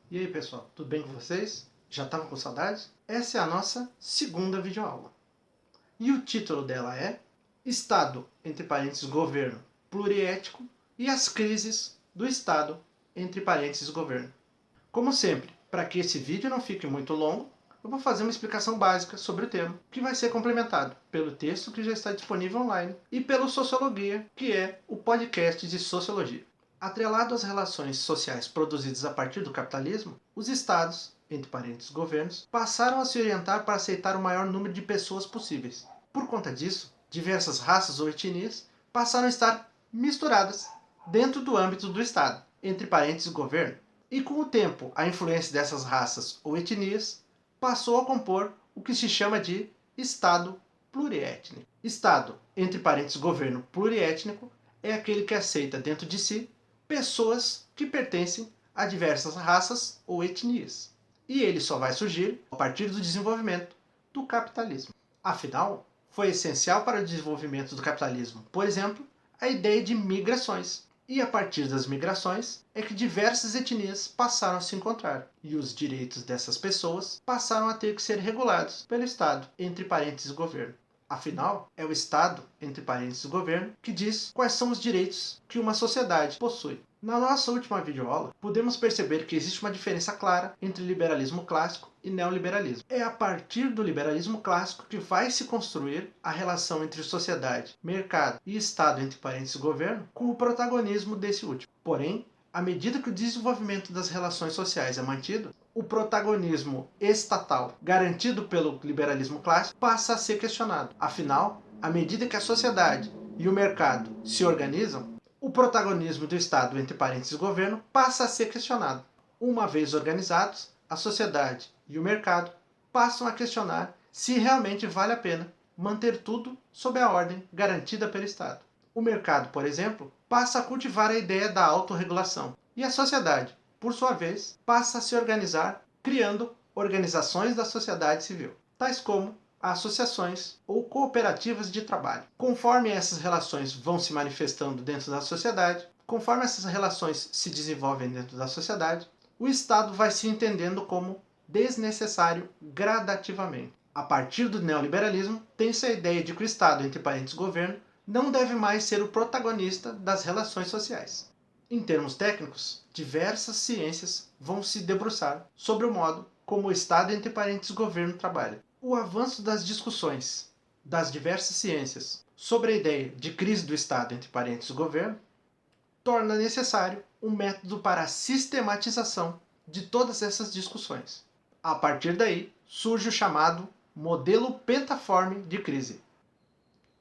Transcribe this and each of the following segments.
E aí pessoal, tudo bem com vocês? Já estavam com saudade? Essa é a nossa segunda videoaula. E o título dela é Estado, entre parênteses, governo pluriético e as crises do Estado, entre parênteses, governo. Como sempre, para que esse vídeo não fique muito longo, eu vou fazer uma explicação básica sobre o tema, que vai ser complementado pelo texto que já está disponível online e pelo Sociologia, que é o podcast de Sociologia. Atrelado às relações sociais produzidas a partir do capitalismo, os estados, entre parênteses governos, passaram a se orientar para aceitar o maior número de pessoas possíveis. Por conta disso, diversas raças ou etnias passaram a estar misturadas dentro do âmbito do estado, entre parênteses governo. E com o tempo, a influência dessas raças ou etnias passou a compor o que se chama de Estado pluriétnico. Estado, entre parênteses governo pluriétnico, é aquele que aceita dentro de si pessoas que pertencem a diversas raças ou etnias. E ele só vai surgir a partir do desenvolvimento do capitalismo. Afinal, foi essencial para o desenvolvimento do capitalismo, por exemplo, a ideia de migrações. E a partir das migrações é que diversas etnias passaram a se encontrar, e os direitos dessas pessoas passaram a ter que ser regulados pelo Estado, entre parênteses governo. Afinal, é o Estado, entre parênteses governo, que diz quais são os direitos que uma sociedade possui. Na nossa última videoaula, podemos perceber que existe uma diferença clara entre liberalismo clássico e neoliberalismo. É a partir do liberalismo clássico que vai se construir a relação entre sociedade, mercado e Estado, entre parênteses governo, com o protagonismo desse último. Porém, à medida que o desenvolvimento das relações sociais é mantido, o protagonismo estatal garantido pelo liberalismo clássico passa a ser questionado. Afinal, à medida que a sociedade e o mercado se organizam, o protagonismo do Estado, entre parênteses governo, passa a ser questionado. Uma vez organizados, a sociedade e o mercado passam a questionar se realmente vale a pena manter tudo sob a ordem garantida pelo Estado. O mercado, por exemplo, passa a cultivar a ideia da autorregulação. E a sociedade, por sua vez, passa a se organizar criando organizações da sociedade civil, tais como associações ou cooperativas de trabalho. Conforme essas relações vão se manifestando dentro da sociedade, conforme essas relações se desenvolvem dentro da sociedade, o Estado vai se entendendo como desnecessário gradativamente. A partir do neoliberalismo, tem-se a ideia de que o Estado, entre parênteses governo, não deve mais ser o protagonista das relações sociais. Em termos técnicos, diversas ciências vão se debruçar sobre o modo como o Estado, entre parênteses governo, trabalha. O avanço das discussões das diversas ciências sobre a ideia de crise do Estado, entre parênteses governo, torna necessário um método para a sistematização de todas essas discussões. A partir daí, surge o chamado modelo pentaforme de crise.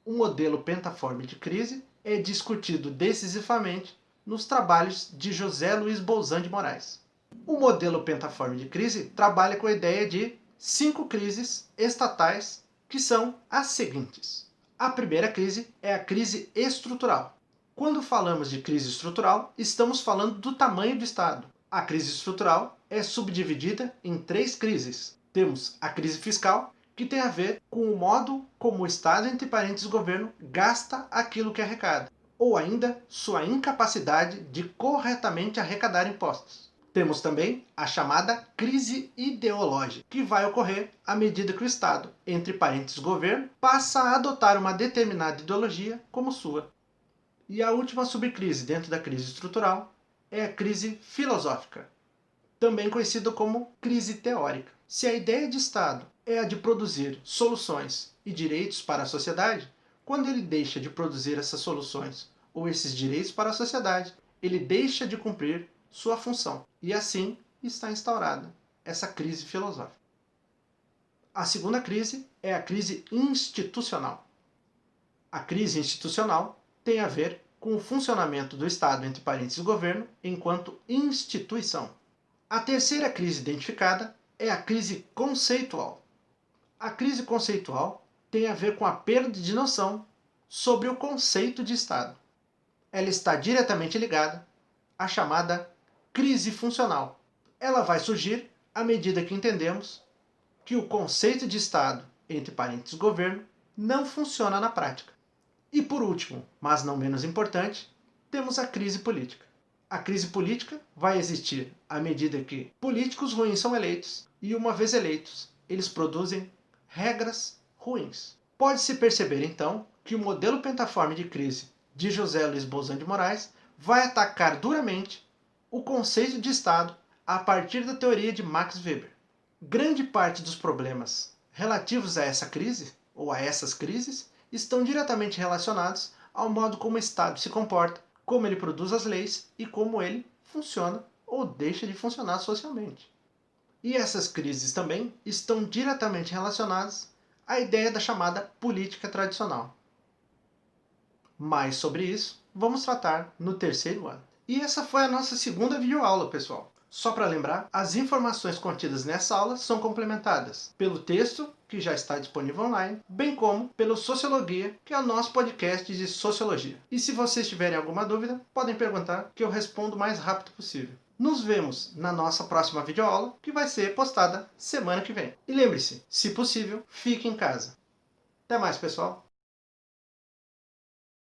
O modelo pentaforme de crise é discutido decisivamente nos trabalhos de José Luiz Bolzan de Moraes. O modelo pentaforme de crise trabalha com a ideia de 5 crises estatais, que são as seguintes. A primeira crise é a crise estrutural. Quando falamos de crise estrutural, estamos falando do tamanho do Estado. A crise estrutural é subdividida em 3 crises. Temos a crise fiscal, que tem a ver com o modo como o Estado, entre parênteses governo, gasta aquilo que arrecada, ou ainda sua incapacidade de corretamente arrecadar impostos. Temos também a chamada crise ideológica, que vai ocorrer à medida que o Estado, entre parênteses governo, passa a adotar uma determinada ideologia como sua. E a última subcrise dentro da crise estrutural é a crise filosófica, também conhecida como crise teórica. Se a ideia de Estado é a de produzir soluções e direitos para a sociedade, quando ele deixa de produzir essas soluções ou esses direitos para a sociedade, ele deixa de cumprir sua função. E assim está instaurada essa crise filosófica. A segunda crise é a crise institucional. A crise institucional tem a ver com o funcionamento do Estado, entre parênteses governo, enquanto instituição. A terceira crise identificada é a crise conceitual. A crise conceitual tem a ver com a perda de noção sobre o conceito de Estado. Ela está diretamente ligada à chamada crise funcional. Ela vai surgir à medida que entendemos que o conceito de Estado, entre parênteses governo, não funciona na prática. E por último, mas não menos importante, temos a crise política. A crise política vai existir à medida que políticos ruins são eleitos e, uma vez eleitos, eles produzem regras ruins. Pode-se perceber, então, que o modelo pentaforme de crise de José Luiz Bolzan de Moraes vai atacar duramente o conceito de Estado a partir da teoria de Max Weber. Grande parte dos problemas relativos a essa crise, ou a essas crises, estão diretamente relacionados ao modo como o Estado se comporta, como ele produz as leis e como ele funciona ou deixa de funcionar socialmente. E essas crises também estão diretamente relacionadas à ideia da chamada política tradicional. Mais sobre isso vamos tratar no terceiro ano. E essa foi a nossa segunda videoaula, pessoal. Só para lembrar, as informações contidas nessa aula são complementadas pelo texto, que já está disponível online, bem como pelo Sociologia, que é o nosso podcast de Sociologia. E se vocês tiverem alguma dúvida, podem perguntar que eu respondo o mais rápido possível. Nos vemos na nossa próxima videoaula, que vai ser postada semana que vem. E lembre-se, se possível, fique em casa. Até mais, pessoal!